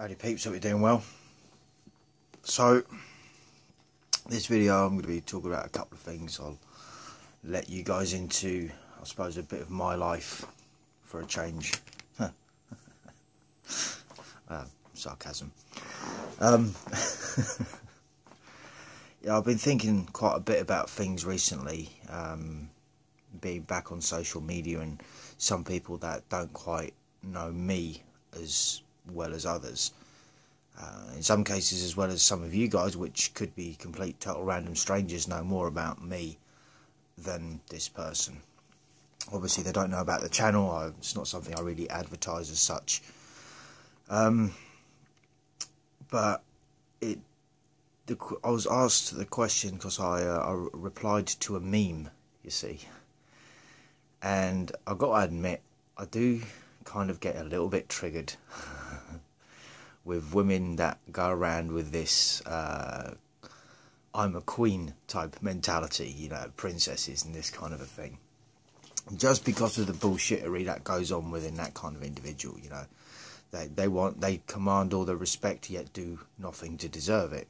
Howdy peeps, hope you're doing well. So, this video I'm going to be talking about a couple of things. I'll let you guys into, I suppose, a bit of my life for a change. Sarcasm. Yeah, I've been thinking quite a bit about things recently, being back on social media and some people that don't quite know me as well as others. In some cases as well as some of you guys, which could be complete total random strangers, know more about me than this person. Obviously they don't know about the channel. It's not something I really advertise as such, but I was asked the question because I replied to a meme, you see, and I've got to admit I do kind of get a little bit triggered with women that go around with this I'm a queen type mentality, you know, princesses and this kind of a thing, just because of the bullshittery that goes on within that kind of individual. You know, they command all the respect yet do nothing to deserve it.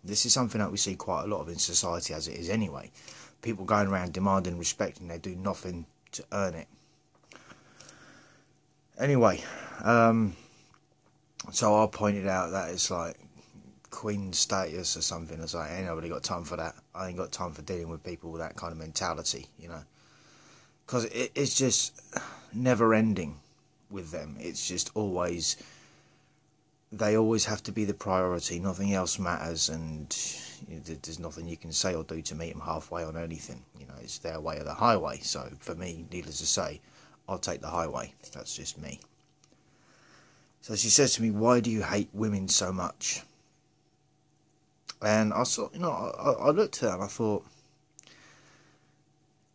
This is something that we see quite a lot of in society as it is anyway. People going around demanding respect and they do nothing to earn it. Anyway, so I pointed out that it's like queen status or something. I was like, ain't nobody got time for that. I ain't got time for dealing with people with that kind of mentality, you know. Because it's just never ending with them. It's just always, they always have to be the priority. Nothing else matters, and you know, there's nothing you can say or do to meet them halfway on anything. You know, it's their way or the highway. So for me, needless to say, I'll take the highway. That's just me. So she says to me, why do you hate women so much? And I thought, you know, I looked at her and I thought,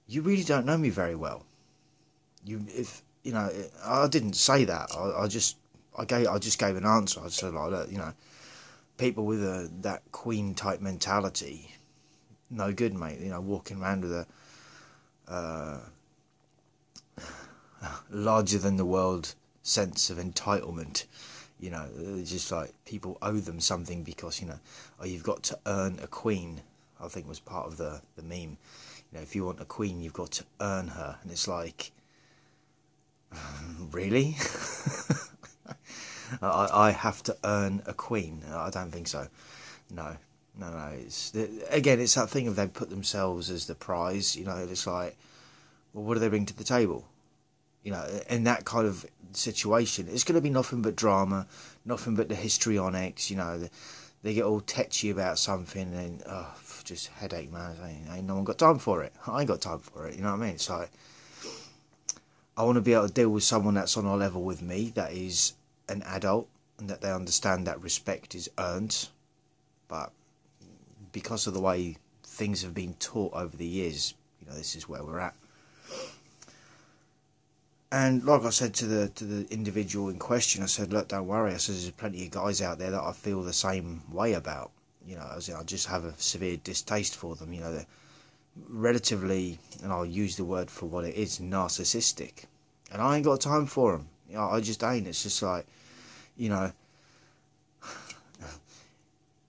you really don't know me very well. I didn't say that. I just gave an answer. I said, like, look, you know, people with that queen type mentality, no good, mate. You know, walking around with a larger than the world sense of entitlement. You know, just like people owe them something because, you know, oh, you've got to earn a queen, I think was part of the meme. You know, if you want a queen, you've got to earn her. And it's like, really? I have to earn a queen? I don't think so. No. Again, it's that thing of they put themselves as the prize. You know, it's like, well, what do they bring to the table? You know, in that kind of situation, it's going to be nothing but drama, nothing but the histrionics. You know, they get all tetchy about something and, just headache, man. Ain't no one got time for it. I ain't got time for it, you know what I mean? It's like, I want to be able to deal with someone that's on a level with me, that is an adult, and that they understand that respect is earned. But because of the way things have been taught over the years, you know, this is where we're at. And like I said to the individual in question, I said, look, don't worry. I said, there's plenty of guys out there that I feel the same way about. You know, I just have a severe distaste for them. You know, they're relatively, and I'll use the word for what it is, narcissistic. And I ain't got time for them. You know, I just ain't. It's just like, you know,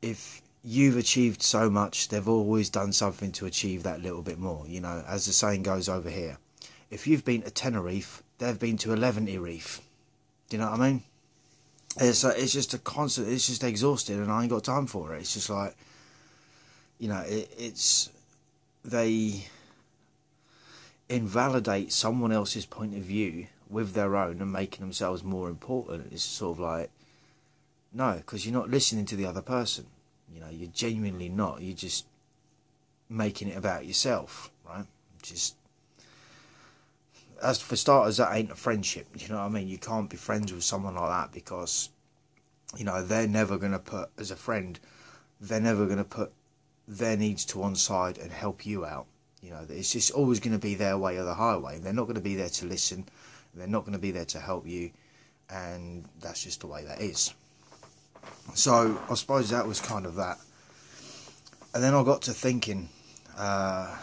if you've achieved so much, they've always done something to achieve that little bit more. You know, as the saying goes over here, if you've been to Tenerife, they've been to 11 Tenerife. Do you know what I mean? It's just a constant, it's just exhausted, and I ain't got time for it. It's just like, you know, they invalidate someone else's point of view with their own and making themselves more important. It's sort of like, no, because you're not listening to the other person. You know, you're genuinely not. You're just making it about yourself, right? Just, as for starters, that ain't a friendship. You know what I mean? You can't be friends with someone like that because, you know, they're never going to put, as a friend, they're never going to put their needs to one side and help you out. You know, it's just always going to be their way or the highway. They're not going to be there to listen. They're not going to be there to help you. And that's just the way that is. So I suppose that was kind of that. And then I got to thinking, I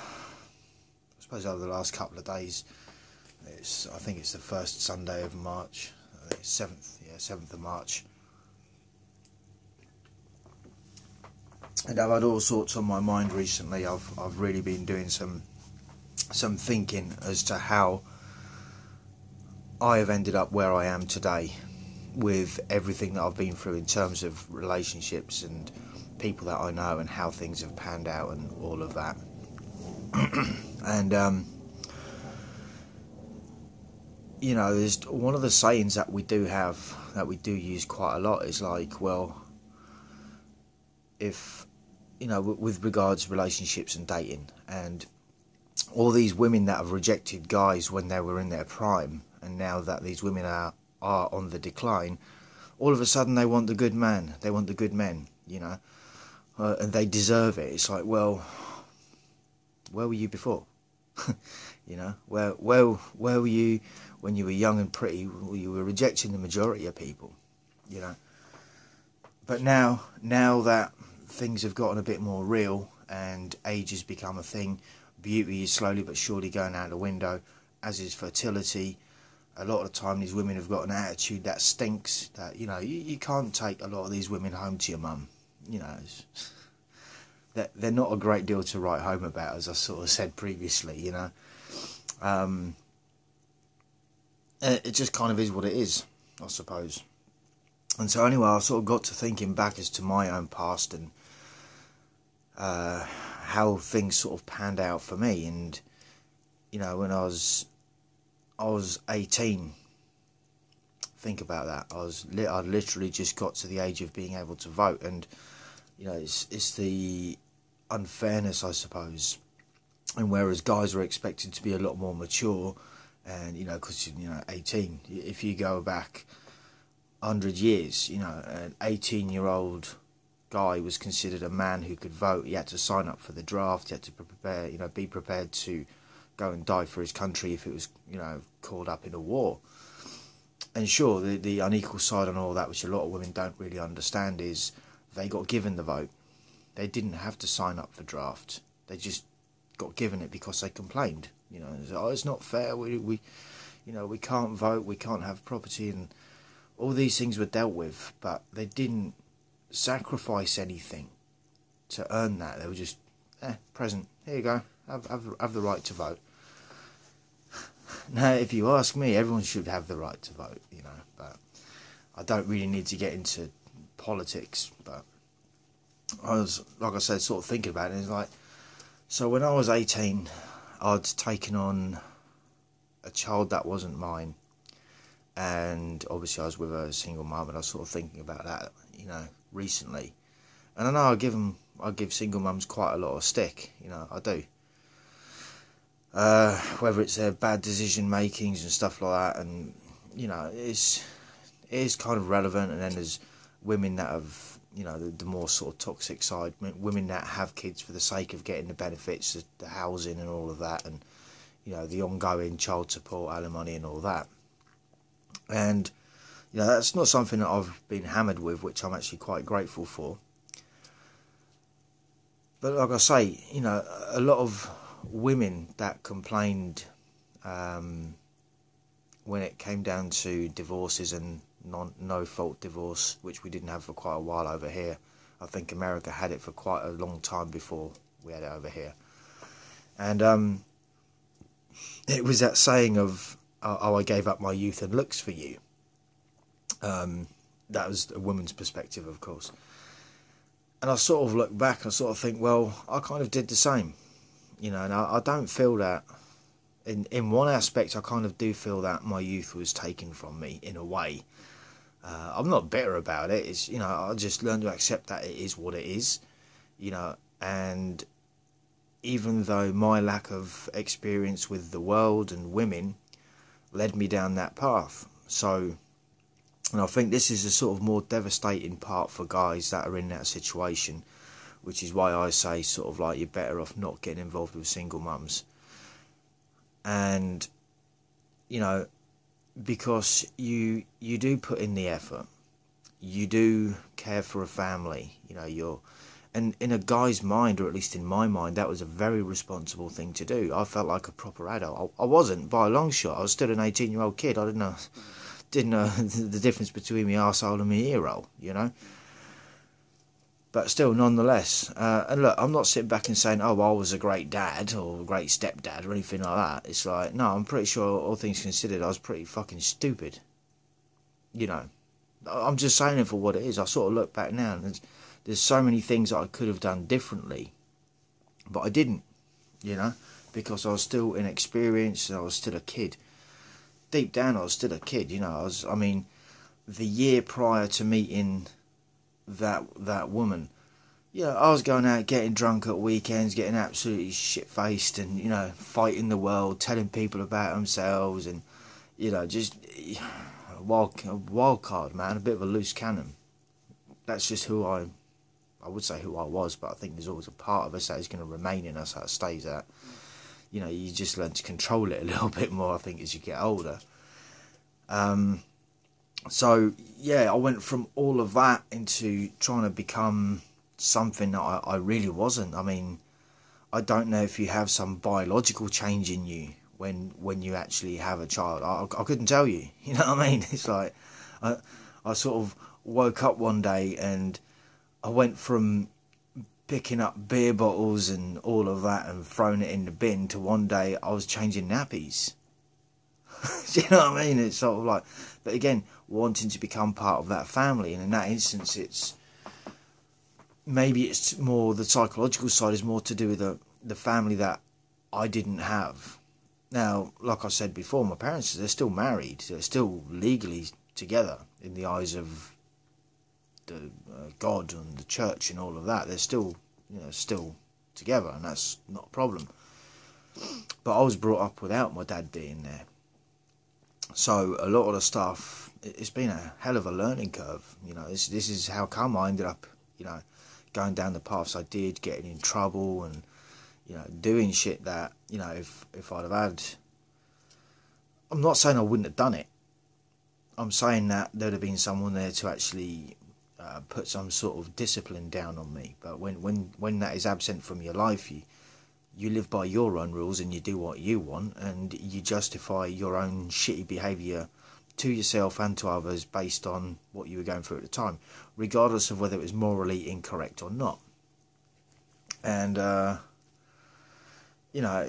suppose over the last couple of days, I think it's the first Sunday of March, I think it's 7th of March. And I've had all sorts on my mind recently. I've really been doing some thinking as to how I have ended up where I am today, with everything that I've been through in terms of relationships and people that I know and how things have panned out and all of that. And you know, there's one of the sayings that we do have, that we do use quite a lot, is like, well, if, you know, with regards to relationships and dating, and all these women that have rejected guys when they were in their prime, and now that these women are on the decline, all of a sudden they want the good man, they want the good men, you know, and they deserve it. It's like, well, where were you before? You know, where were you when you were young and pretty? You were rejecting the majority of people, you know. But now that things have gotten a bit more real and age has become a thing, beauty is slowly but surely going out the window, as is fertility. A lot of the time these women have got an attitude that stinks, that, you know, you can't take a lot of these women home to your mum, you know. They're not a great deal to write home about, as I sort of said previously, you know. It just kind of is what it is, I suppose. And so anyway, I sort of got to thinking back as to my own past and how things sort of panned out for me. And, you know, when I was 18, think about that. I literally just got to the age of being able to vote, and, you know, it's the unfairness, I suppose. And whereas guys are expected to be a lot more mature, and, you know, because, you know, 18, if you go back 100 years, you know, an 18-year-old guy was considered a man who could vote. He had to sign up for the draft. He had to prepare, you know, be prepared to go and die for his country if it was, you know, called up in a war. And sure, the unequal side on all that, which a lot of women don't really understand, is they got given the vote. They didn't have to sign up for draft. They just got given it because they complained. You know, oh, it's not fair. We you know, we can't vote. We can't have property, and all these things were dealt with. But they didn't sacrifice anything to earn that. They were just, present. Here you go. Have the right to vote. Now, if you ask me, everyone should have the right to vote, you know, but I don't really need to get into politics. But I was, like I said, sort of thinking about it, and it's like, so when I was 18, I'd taken on a child that wasn't mine, and obviously I was with a single mum, and I was sort of thinking about that, you know, recently. And I know I give single mums quite a lot of stick, you know, I do. Whether it's their bad decision makings and stuff like that, and, you know, it is kind of relevant. And then there's women that have, you know, the more sort of toxic side, women that have kids for the sake of getting the benefits, the housing and all of that, and, you know, the ongoing child support, alimony and all that. And, you know, that's not something that I've been hammered with, which I'm actually quite grateful for. But like I say, you know, a lot of women that complained when it came down to divorces and no-fault divorce, which we didn't have for quite a while over here. I think America had it for quite a long time before we had it over here. And it was that saying of, oh, I gave up my youth and looks for you. That was a woman's perspective, of course. And I sort of look back, I sort of think, well, I kind of did the same. You know, and I don't feel that, in one aspect, I kind of do feel that my youth was taken from me, in a way. I'm not bitter about it. It's, you know, I just learned to accept that it is what it is, you know. And even though my lack of experience with the world and women led me down that path. So, and I think this is a sort of more devastating part for guys that are in that situation, which is why I say sort of like you're better off not getting involved with single mums. And, you know, because you do put in the effort, you do care for a family, you know, and in a guy's mind, or at least in my mind, that was a very responsible thing to do. I felt like a proper adult. I wasn't by a long shot. I was still an 18-year-old kid. I didn't know the difference between my arsehole and my ear roll, you know. But still, nonetheless, and look, I'm not sitting back and saying, oh, I was a great dad or a great stepdad or anything like that. It's like, no, I'm pretty sure, all things considered, I was pretty fucking stupid. You know, I'm just saying it for what it is. I sort of look back now and there's so many things that I could have done differently, but I didn't, you know, because I was still inexperienced and I was still a kid. Deep down, I was still a kid, you know. I mean, the year prior to meeting that woman, you know, I was going out getting drunk at weekends, getting absolutely shit-faced and, you know, fighting the world, telling people about themselves and, you know, just a wild card, man, a bit of a loose cannon. That's just who I would say who I was, but I think there's always a part of us that is going to remain in us, that stays at. You know, you just learn to control it a little bit more, I think, as you get older. So, yeah, I went from all of that into trying to become something that I really wasn't. I mean, I don't know if you have some biological change in you when you actually have a child. I couldn't tell you, you know what I mean? It's like, I sort of woke up one day and I went from picking up beer bottles and all of that and throwing it in the bin to one day I was changing nappies. Do you know what I mean? It's sort of like, but again, wanting to become part of that family, and in that instance, it's more the psychological side is more to do with the family that I didn't have. Now, like I said before, my parents, they're still married, they're still legally together in the eyes of the God and the church and all of that. They're still, you know, still together, and that's not a problem. But I was brought up without my dad being there. So a lot of the stuff, it's been a hell of a learning curve. You know, this is how come I ended up, you know, going down the paths I did, getting in trouble and, you know, doing shit that, you know, if I'd have had... I'm not saying I wouldn't have done it. I'm saying that there'd have been someone there to actually put some sort of discipline down on me. But when that is absent from your life, you live by your own rules and you do what you want and you justify your own shitty behaviour to yourself and to others based on what you were going through at the time, regardless of whether it was morally incorrect or not. And, you know,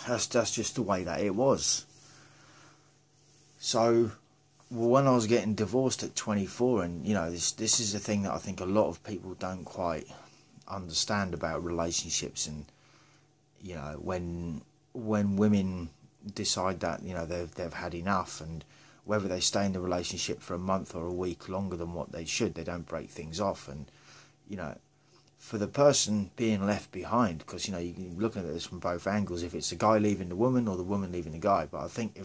that's just the way that it was. So, when I was getting divorced at 24, and, you know, this is the thing that I think a lot of people don't quite understand about relationships, and, you know, when women decide that, you know, they've had enough, and whether they stay in the relationship for a month or a week longer than what they should, they don't break things off. And, you know, for the person being left behind, because, you know, you can look at this from both angles, if it's the guy leaving the woman or the woman leaving the guy. But I think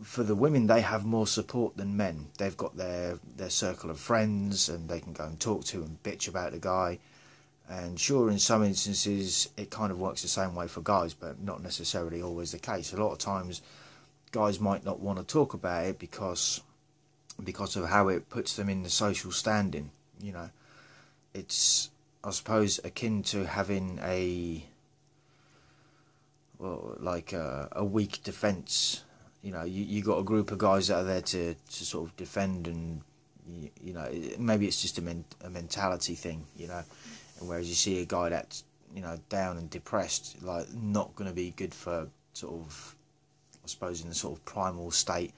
for the women, they have more support than men. They've got their circle of friends and they can go and talk to and bitch about the guy. And sure, in some instances, it kind of works the same way for guys, but not necessarily always the case. A lot of times, guys might not want to talk about it because of how it puts them in the social standing. You know, it's, I suppose, akin to having a weak defence. You know, you got a group of guys that are there to sort of defend, and you know, maybe it's just a mentality thing, you know. And whereas you see a guy that's, you know, down and depressed, like, not going to be good for sort of, I suppose, in the sort of primal state,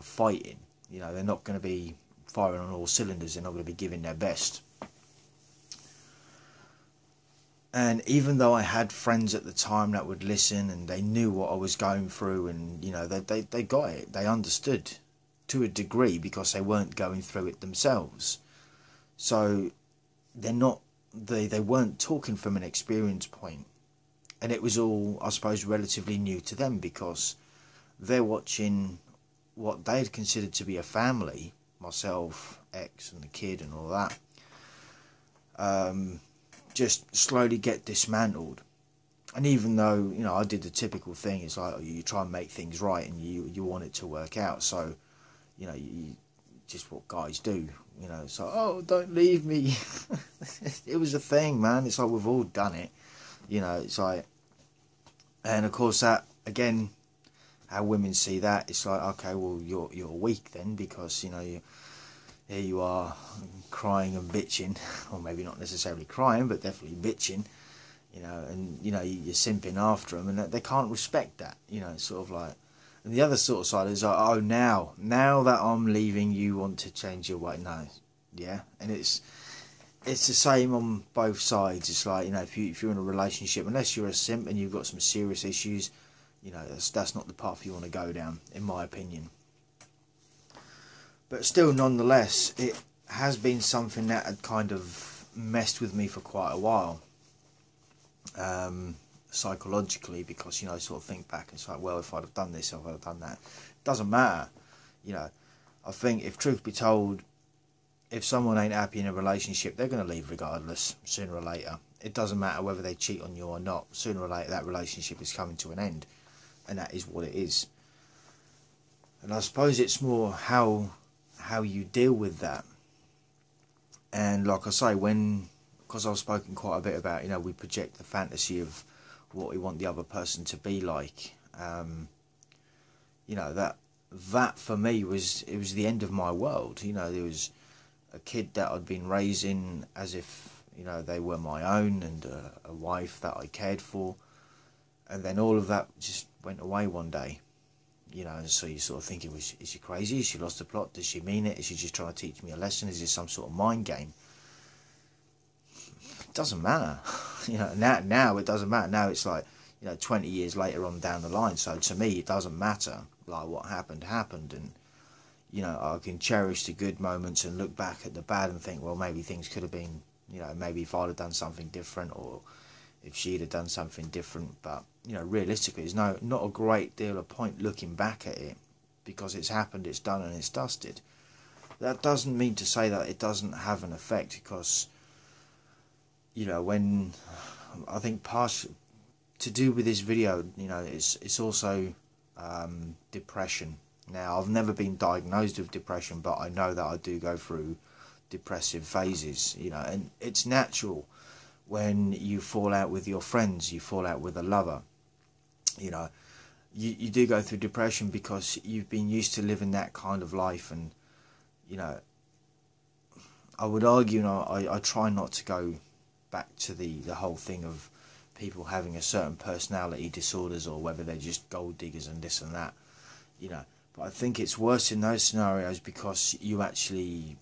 fighting. You know, they're not going to be firing on all cylinders. They're not going to be giving their best. And even though I had friends at the time that would listen and they knew what I was going through, and, you know, they got it, they understood to a degree because they weren't going through it themselves. So they weren't talking from an experience point. And it was all, I suppose, relatively new to them because they're watching what they'd considered to be a family, myself, ex and the kid and all that, just slowly get dismantled. And even though, you know, I did the typical thing, it's like, you try and make things right and you want it to work out. So, you know, you just what guys do, you know. It's like, oh, don't leave me. It was a thing, man. It's like, we've all done it, you know. It's like, and of course that, again, how women see that, it's like, okay, well, you're weak then, because, you know, here you are crying and bitching, or maybe not necessarily crying, but definitely bitching, you know, and, you know, you're simping after them, and they can't respect that, you know, it's sort of like, and the other sort of side is like, oh, now that I'm leaving, you want to change your way. No, yeah, and it's the same on both sides. It's like, you know, if you're in a relationship, unless you're a simp and you've got some serious issues, you know, that's not the path you want to go down, in my opinion. But still, nonetheless, it has been something that had kind of messed with me for quite a while, psychologically, because, you know, I sort of think back and it's like, well, if I'd have done this, if I'd have done that, it doesn't matter, you know. I think, if truth be told, if someone ain't happy in a relationship, they're going to leave regardless, sooner or later. It doesn't matter whether they cheat on you or not. Sooner or later, that relationship is coming to an end, and that is what it is. And I suppose it's more how you deal with that. And like I say, because I've spoken quite a bit about, you know, we project the fantasy of what we want the other person to be like. You know, that for me was the end of my world. You know, there was a kid that I'd been raising as if, you know, they were my own, and a wife that I cared for, and then all of that just went away one day, you know. And so you're sort of thinking, is she crazy? Has she lost the plot? Does she mean it? Is she just trying to teach me a lesson? Is this some sort of mind game? It doesn't matter. You know, now it doesn't matter. Now it's like, you know, 20 years later on down the line, so to me it doesn't matter. Like, what happened, and, you know, I can cherish the good moments and look back at the bad and think, well, maybe things could have been, you know, maybe if I'd have done something different, or if she'd have done something different. But, you know, realistically, there's not a great deal of point looking back at it, because it's happened, it's done, and it's dusted. That doesn't mean to say that it doesn't have an effect, because, you know, when I think to do with this video, you know, it's also depression. Now, I've never been diagnosed with depression, but I know that I do go through depressive phases, you know, and it's natural when you fall out with your friends, you fall out with a lover, you know, you do go through depression because you've been used to living that kind of life. And, you know, I would argue, you know, I try not to go back to the whole thing of people having a certain personality disorders, or whether they're just gold diggers and this and that, you know. But I think it's worse in those scenarios, because you actually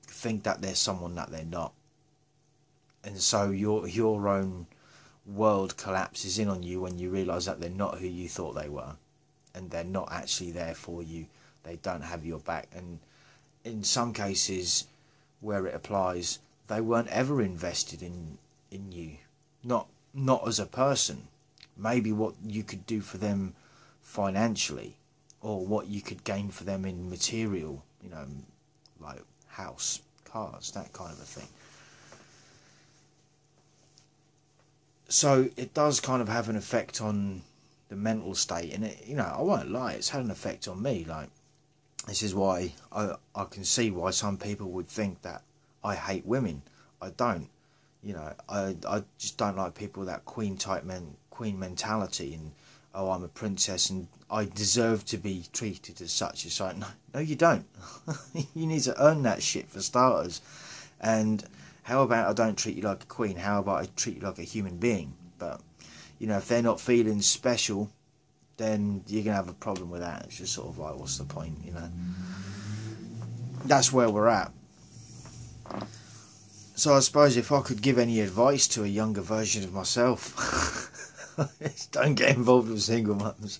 think that they're someone that they're not, and so your own world collapses in on you when you realise that they're not who you thought they were, and they're not actually there for you. They don't have your back, and in some cases where it applies, they weren't ever invested in you, not as a person. Maybe what you could do for them financially, or what you could gain for them in material, you know, like house, cars, that kind of a thing. So it does kind of have an effect on the mental state, and it, you know, I won't lie, it's had an effect on me. Like, this is why I can see why some people would think that I hate women. I don't. You know, I just don't like people with that queen mentality, and, oh, I'm a princess and I deserve to be treated as such. It's like, no, you don't. You need to earn that shit, for starters. And how about I don't treat you like a queen? How about I treat you like a human being? But, you know, if they're not feeling special, then you're going to have a problem with that. It's just sort of like, what's the point, you know? That's where we're at. So I suppose if I could give any advice to a younger version of myself, don't get involved with single mums.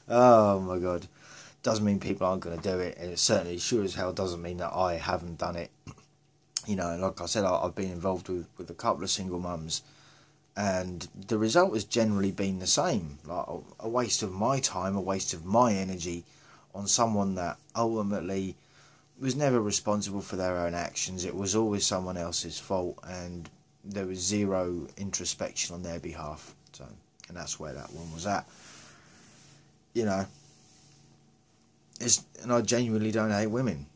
Oh my God. Doesn't mean people aren't going to do it, and it certainly sure as hell doesn't mean that I haven't done it. You know, like I said, I've been involved with a couple of single mums, and the result has generally been the same. Like, a waste of my time, a waste of my energy on someone that ultimately was never responsible for their own actions. It was always someone else's fault, and there was zero introspection on their behalf. So, and that's where that one was at. You know, and I genuinely don't hate women.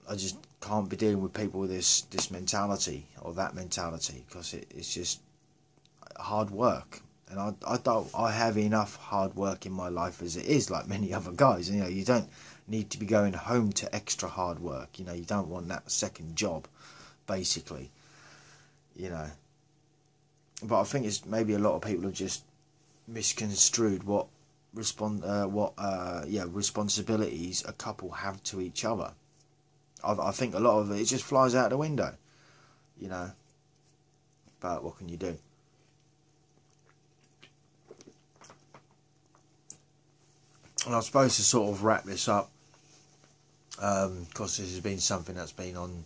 I just can't be dealing with people with this mentality or that mentality, because it's just hard work. And I have enough hard work in my life as it is, like many other guys. You know, you don't need to be going home to extra hard work. You know, you don't want that second job, basically. You know. But I think it's maybe a lot of people have just misconstrued what responsibilities a couple have to each other. I think a lot of it just flies out the window, you know. But what can you do? And I suppose to sort of wrap this up, because this has been something that's been on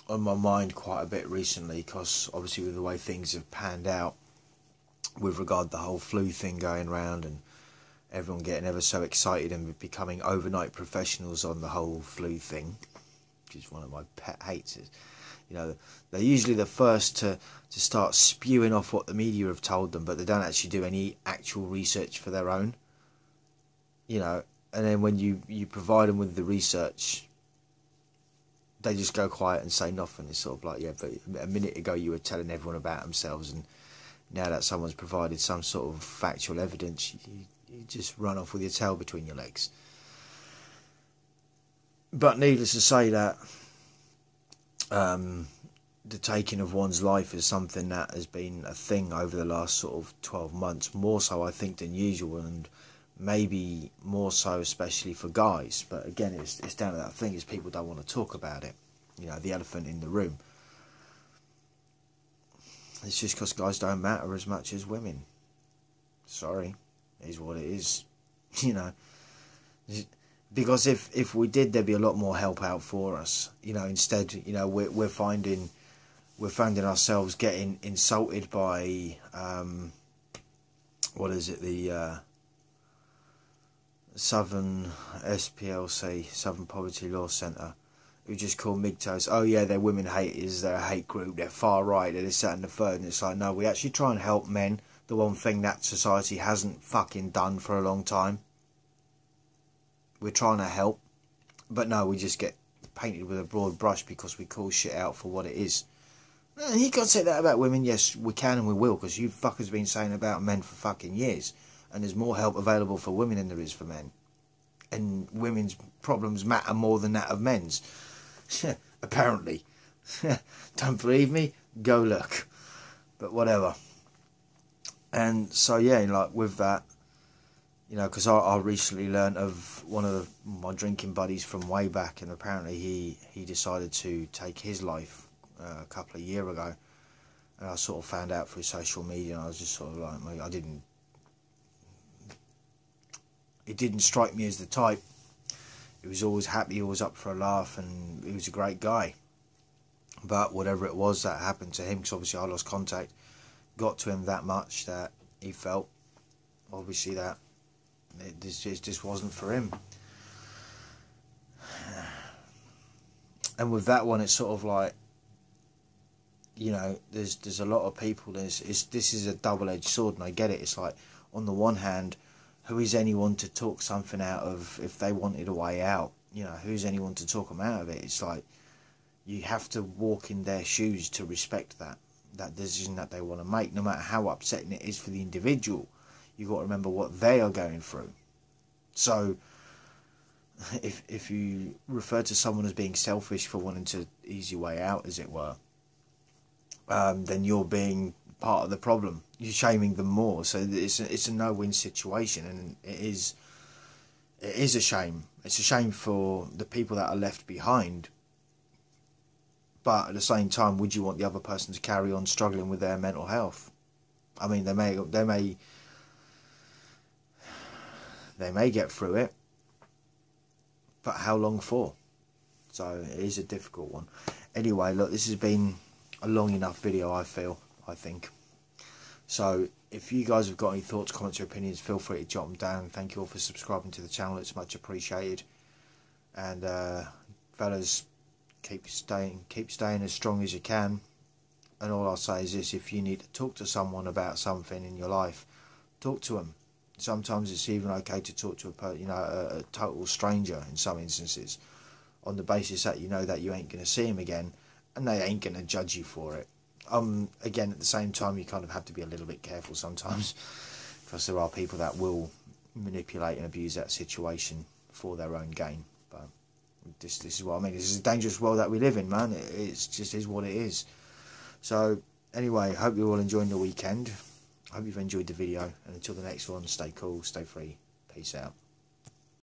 my mind quite a bit recently, because obviously with the way things have panned out with regard to the whole flu thing going around and everyone getting ever so excited and becoming overnight professionals on the whole flu thing, which is one of my pet hates. You know, they're usually the first to start spewing off what the media have told them, but they don't actually do any actual research for their own. You know, and then when you provide them with the research, they just go quiet and say nothing. It's sort of like, yeah, but a minute ago you were telling everyone about themselves, and now that someone's provided some sort of factual evidence, you just run off with your tail between your legs. But needless to say that the taking of one's life is something that has been a thing over the last sort of 12 months, more so I think than usual, and maybe more so especially for guys. But again, it's down to that thing, is people don't want to talk about it. You know, the elephant in the room. It's just because guys don't matter as much as women. Sorry, it is what it is. You know, because if we did, there'd be a lot more help out for us. You know, instead, you know, we're finding ourselves getting insulted by what is it, the Southern SPLC, Southern Poverty Law Centre, who just call MGTOWs, oh yeah, they're women haters, they're a hate group, they're far right, they're this, that and the third. And it's like, no, we actually try and help men, the one thing that society hasn't fucking done for a long time. We're trying to help, but no, we just get painted with a broad brush because we call shit out for what it is. And you can't say that about women. Yes, we can and we will, because you fuckers been saying about men for fucking years. And there's more help available for women than there is for men. And women's problems matter more than that of men's. Apparently. Don't believe me? Go look. But whatever. And so, yeah, like with that, you know, because I recently learnt of one of my drinking buddies from way back, and apparently he decided to take his life a couple of years ago. And I sort of found out through social media, and I was just sort of like, it didn't strike me as the type. He was always happy, always up for a laugh, and he was a great guy. But whatever it was that happened to him, because obviously I lost contact, got to him that much that he felt, obviously, that it just wasn't for him. And with that one, it's sort of like, you know, there's a lot of people, this is a double-edged sword, and I get it. It's like, on the one hand, who is anyone to talk something out of if they wanted a way out? You know, who's anyone to talk them out of it? It's like, you have to walk in their shoes to respect that decision that they want to make, no matter how upsetting it is for the individual. You've got to remember what they are going through. So, if you refer to someone as being selfish for wanting to easy way out, as it were, then you're being part of the problem. You're shaming them more. So it's a no-win situation, and it is a shame. It's a shame for the people that are left behind. But at the same time, would you want the other person to carry on struggling with their mental health? I mean, they may get through it, but how long for? So it is a difficult one. Anyway, look, this has been a long enough video, I think. So if you guys have got any thoughts, comments or opinions, feel free to jot them down. Thank you all for subscribing to the channel, it's much appreciated. And fellas, keep staying as strong as you can. And all I'll say is this: if you need to talk to someone about something in your life, talk to them. Sometimes it's even okay to talk to a total stranger in some instances, on the basis that you know that you ain't going to see him again, and they ain't going to judge you for it. Again, at the same time, you kind of have to be a little bit careful sometimes, because there are people that will manipulate and abuse that situation. for their own gain. But this is what I mean. This is a dangerous world that we live in, man. It's just is what it is. So anyway, hope you're all enjoying the weekend. I hope you've enjoyed the video, and until the next one, stay cool, stay free, peace out.